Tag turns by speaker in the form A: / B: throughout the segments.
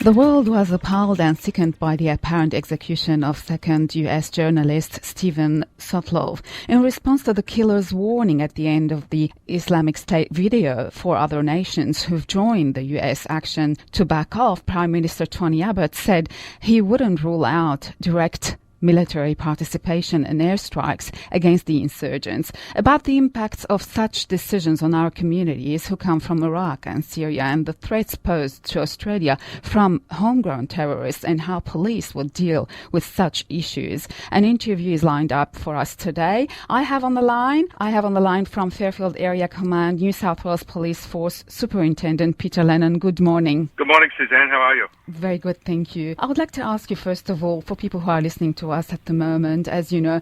A: The world was appalled and sickened by the apparent execution of second U.S. journalist Steven Sotloff. In response to the killer's warning at the end of the Islamic State video for other nations who've joined the U.S. action to back off, Prime Minister Tony Abbott said he wouldn't rule out direct military participation in airstrikes against the insurgents. About the impacts of such decisions on our communities who come from Iraq and Syria and the threats posed to Australia from homegrown terrorists and how police will deal with such issues. An interview is lined up for us today. I have on the line from Fairfield Area Command, New South Wales Police Force Superintendent Peter Lennon. Good morning.
B: Good morning, Suzanne. How are you?
A: Very good, thank you. I would like to ask you, first of all, for people who are listening to us at the moment, as you know,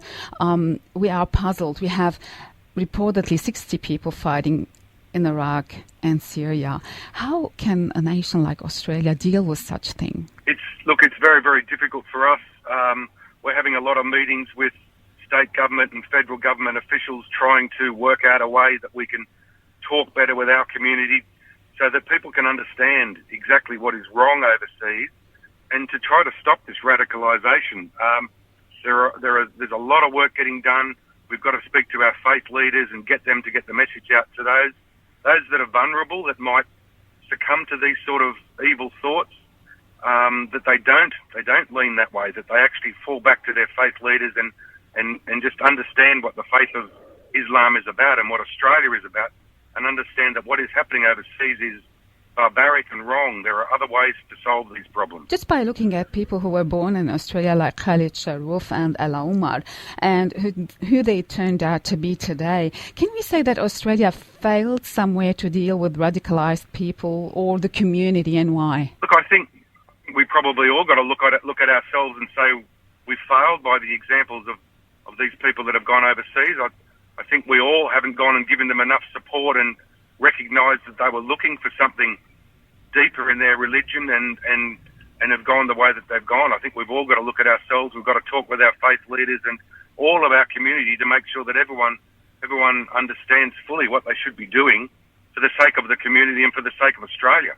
A: we are puzzled. We have reportedly 60 people fighting in Iraq and Syria. How can a nation like Australia deal with such thing?
B: It's very, very difficult for us. We're having a lot of meetings with state government and federal government officials trying to work out a way that we can talk better with our community so that people can understand exactly what is wrong overseas and to try to stop this radicalisation. There's a lot of work getting done. We've got to speak to our faith leaders and get them to get the message out to those that are vulnerable, that might succumb to these sort of evil thoughts, that they don't lean that way, that they actually fall back to their faith leaders and just understand what the faith of Islam is about and what Australia is about, and understand that what is happening overseas is barbaric and wrong. There are other ways to solve these problems.
A: Just by looking at people who were born in Australia like Khalid Sharoof and Ella Umar and who they turned out to be today, can we say that Australia failed somewhere to deal with radicalised people or the community, and why?
B: Look, I think we probably all got to look at ourselves and say we failed by the examples of these people that have gone overseas. I think we all haven't gone and given them enough support and recognised that they were looking for something deeper in their religion and have gone the way that they've gone. I think we've all got to look at ourselves. We've got to talk with our faith leaders and all of our community to make sure that everyone understands fully what they should be doing for the sake of the community and for the sake of Australia.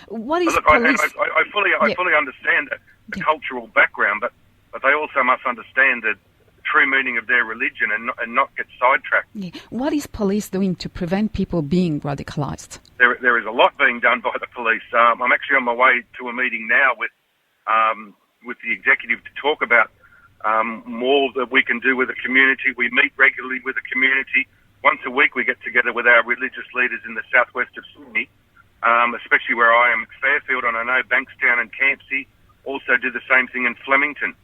A: What is
B: look,
A: police?
B: I fully understand the cultural background, but they also must understand the true meaning of their religion and not get sidetracked.
A: Yeah. What is police doing to prevent people being radicalised?
B: There is a lot being done by the police. I'm actually on my way to a meeting now with the executive to talk about more that we can do with the community. We meet regularly with the community. Once a week we get together with our religious leaders in the southwest of Sydney, especially where I am at Fairfield, and I know Bankstown and Campsie also do the same thing in Flemington.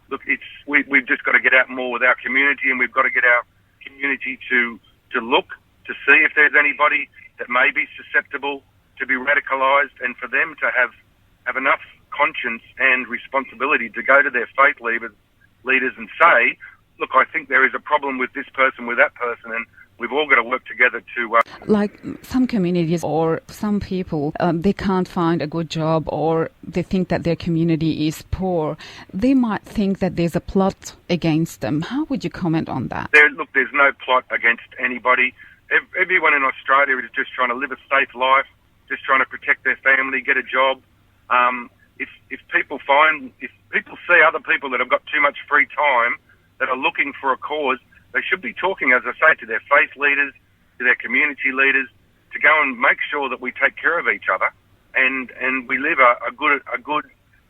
B: Look, we've just got to get out more with our community, and we've got to get our community to look to see if there's anybody that may be susceptible to be radicalised, and for them to have enough conscience and responsibility to go to their faith leaders and say, look, I think there is a problem with this person, with that person, and we've all got to work together to...
A: Like some communities or some people, they can't find a good job, or they think that their community is poor. They might think that there's a plot against them. How would you comment on that?
B: There's no plot against anybody. Everyone in Australia is just trying to live a safe life, just trying to protect their family, get a job. If people see other people that have got too much free time, that are looking for a cause, they should be talking, as I say, to their faith leaders, to their community leaders, to go and make sure that we take care of each other and we live a good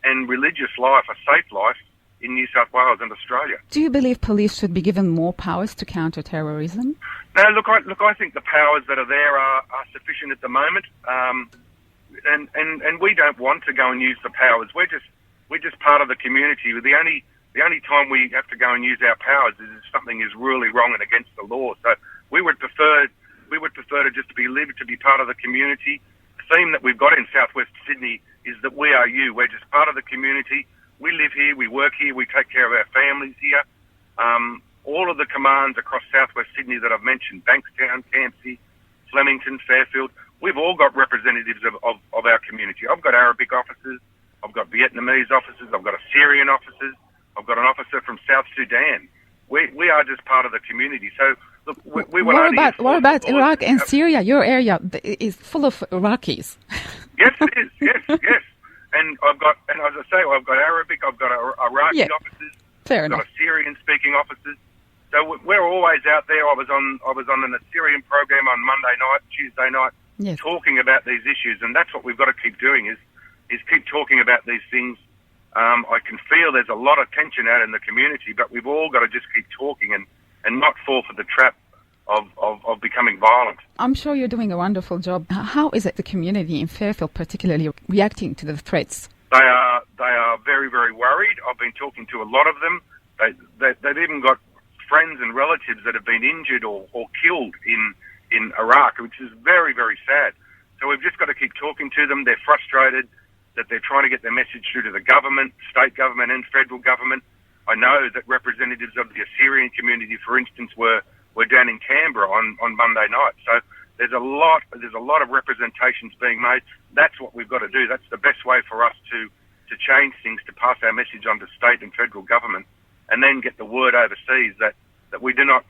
B: and religious life, a safe life in New South Wales and Australia.
A: Do you believe police should be given more powers to counter terrorism?
B: No, look, I think the powers that are there are sufficient at the moment, and we don't want to go and use the powers. We're just part of the community. The only time we have to go and use our powers is if something is really wrong and against the law. So we would prefer to just to be part of the community. The theme that we've got in Southwest Sydney is that we are you. We're just part of the community. We live here, we work here, we take care of our families here. All of the commands across Southwest Sydney that I've mentioned, Bankstown, Campsie, Flemington, Fairfield, we've all got representatives of our community. I've got Arabic officers, I've got Vietnamese officers, I've got Assyrian officers, I've got an officer from South Sudan. We are just part of the community. So, look, we
A: what about Iraq and Syria? Your area is full of Iraqis.
B: Yes, it is. Yes. and as I say, I've got Arabic, I've got Iraqi officers,
A: Fair
B: I've
A: enough.
B: got Syrian-speaking officers. So we're always out there. I was on an Assyrian program on Monday night, Tuesday night,
A: Yes.
B: talking about these issues, and that's what we've got to keep doing is keep talking about these things. I can feel there's a lot of tension out in the community, but we've all got to just keep talking and not fall for the trap of becoming violent.
A: I'm sure you're doing a wonderful job. How is it the community in Fairfield particularly reacting to the threats?
B: They are very, very worried. I've been talking to a lot of them. They've even got friends and relatives that have been injured or killed in Iraq, which is very, very sad. So we've just got to keep talking to them. They're frustrated that they're trying to get their message through to the government, state government and federal government. I know that representatives of the Assyrian community, for instance, were down in Canberra on Monday night. So there's a lot of representations being made. That's what we've got to do. That's the best way for us to change things, to pass our message on to state and federal government, and then get the word overseas that we do not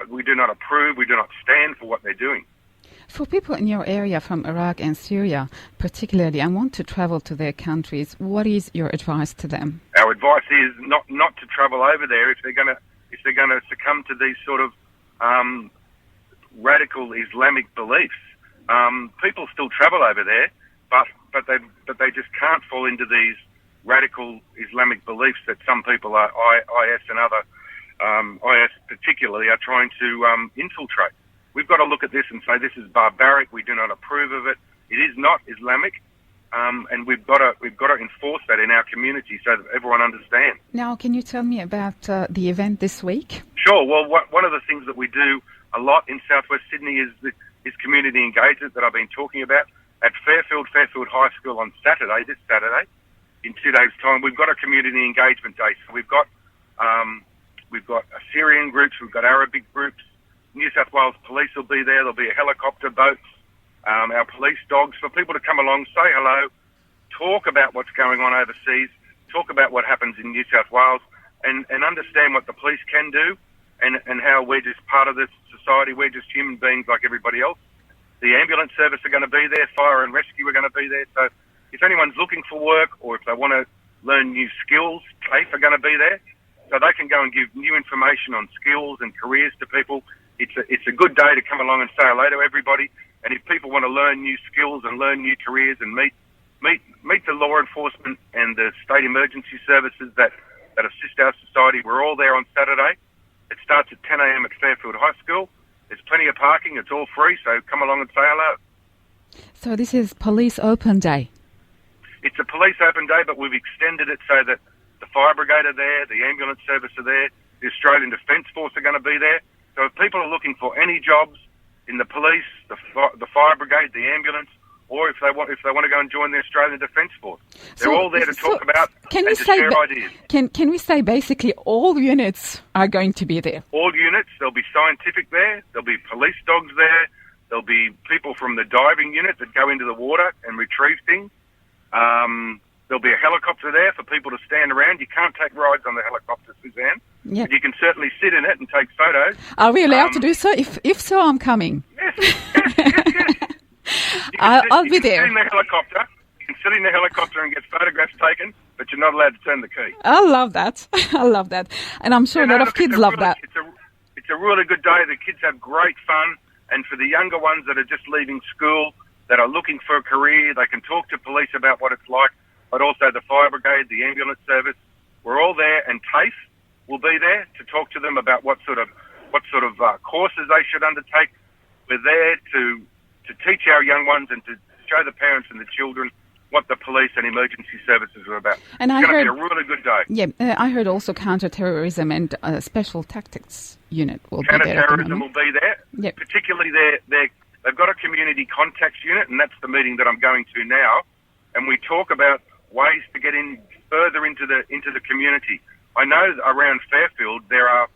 B: approve, we do not stand for what they're doing.
A: For people in your area from Iraq and Syria particularly and want to travel to their countries, what is your advice to them?
B: Our advice is not to travel over there if they're going to succumb to these sort of radical Islamic beliefs. People still travel over there, but they just can't fall into these radical Islamic beliefs that some people are IS and other IS particularly are trying to infiltrate. We've got to look at this and say this is barbaric. We do not approve of it. It is not Islamic, and we've got to enforce that in our community so that everyone understands.
A: Now, can you tell me about the event this week?
B: Sure. Well, one of the things that we do a lot in Southwest Sydney is community engagement that I've been talking about at Fairfield High School on this Saturday, in 2 days' time. We've got a community engagement day. So we've got Assyrian groups, we've got Arabic groups. New South Wales Police will be there. There'll be a helicopter, boats, our police dogs, for people to come along, say hello, talk about what's going on overseas, talk about what happens in New South Wales, and understand what the police can do and how we're just part of this society. We're just human beings like everybody else. The ambulance service are going to be there. Fire and rescue are going to be there. So if anyone's looking for work or if they want to learn new skills, TAFE are going to be there. So they can go and give new information on skills and careers to people. It's a good day to come along and say hello to everybody. And if people want to learn new skills and learn new careers and meet the law enforcement and the state emergency services that assist our society, we're all there on Saturday. It starts at 10 a.m. at Fairfield High School. There's plenty of parking. It's all free, so come along and say hello.
A: So this is Police Open Day.
B: It's a police open day, but we've extended it so that the fire brigade are there, the ambulance service are there, the Australian Defence Force are going to be there. So if people are looking for any jobs in the police, the fire brigade, the ambulance, or if they want to go and join the Australian Defence Force, they're all there to talk about and to share ideas.
A: Can we say basically all units are going to be there?
B: All units. There'll be scientific there. There'll be police dogs there. There'll be people from the diving unit that go into the water and retrieve things. There'll be a helicopter there for people to stand around. You can't take rides on the helicopter, Suzanne.
A: Yep.
B: But you can certainly sit in it and take photos.
A: Are we allowed to do so? If so, I'm coming.
B: Yes.
A: I'll be there.
B: You can sit in the helicopter and get photographs taken, but you're not allowed to turn the key.
A: I love that. I love that. And I'm sure a lot of kids love that.
B: It's a really good day. The kids have great fun. And for the younger ones that are just leaving school, that are looking for a career, they can talk to police about what it's like, but also the fire brigade, the ambulance service. We're all there, and TAFE will be there to talk to them about what sort of courses they should undertake. We're there to teach our young ones and to show the parents and the children what the police and emergency services are about.
A: And
B: it's going to be a really good day.
A: Yeah, I heard also counter-terrorism and special tactics unit will be there.
B: Counter-terrorism will be there.
A: Yep.
B: Particularly they've got a community contacts unit, and that's the meeting that I'm going to now. And we talk about ways to get in further into the community. I know around Fairfield there are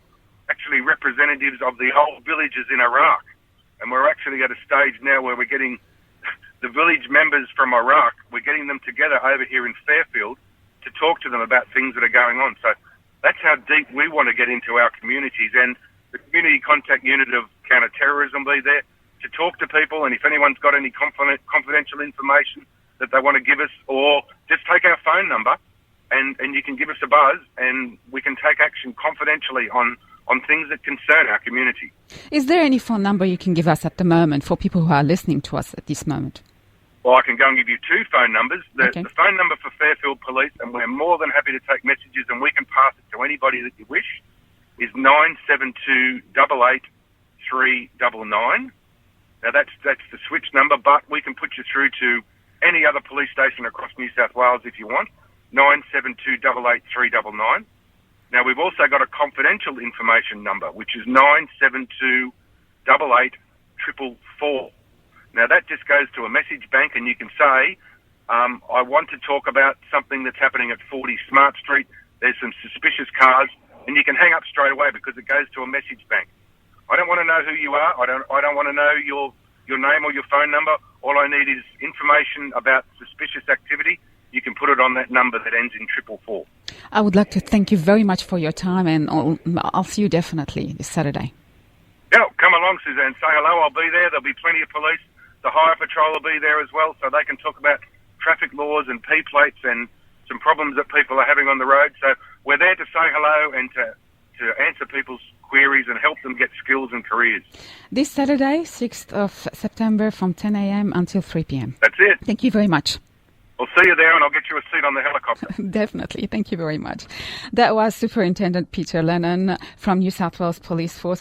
B: actually representatives of the old villages in Iraq, and we're actually at a stage now where we're getting the village members from Iraq, we're getting them together over here in Fairfield to talk to them about things that are going on. So that's how deep we want to get into our communities. And the community contact unit of counter-terrorism will be there to talk to people. And if anyone's got any confidential information that they want to give us, or just take our phone number and you can give us a buzz and we can take action confidentially on things that concern our community.
A: Is there any phone number you can give us at the moment for people who are listening to us at this moment?
B: Well, I can go and give you two phone numbers. The phone number for Fairfield Police, and we're more than happy to take messages and we can pass it to anybody that you wish, is 972 88 399. Now that's the switch number, but we can put you through to any other police station across New South Wales if you want, 972 88 399. Now we've also got a confidential information number, which is 972 88 444. Now that just goes to a message bank, and you can say, I want to talk about something that's happening at 40 Smart Street. There's some suspicious cars, and you can hang up straight away because it goes to a message bank. I don't want to know who you are. I don't want to know your name or your phone number. All I need is information about suspicious activity. You can put it on that number that ends in 444.
A: I would like to thank you very much for your time, and I'll see you definitely this Saturday.
B: Yeah, come along, Suzanne. Say hello. I'll be there. There'll be plenty of police. The Hire Patrol will be there as well, so they can talk about traffic laws and P-plates and some problems that people are having on the road. So we're there to say hello and to answer people's queries and help them get skills and careers. This
A: Saturday, 6th of September, from 10 a.m. until 3 p.m.
B: That's it.
A: Thank you very much.
B: I'll see you there, and I'll get you a seat on the helicopter.
A: Definitely. Thank you very much. That was Superintendent Peter Lennon from New South Wales Police Force.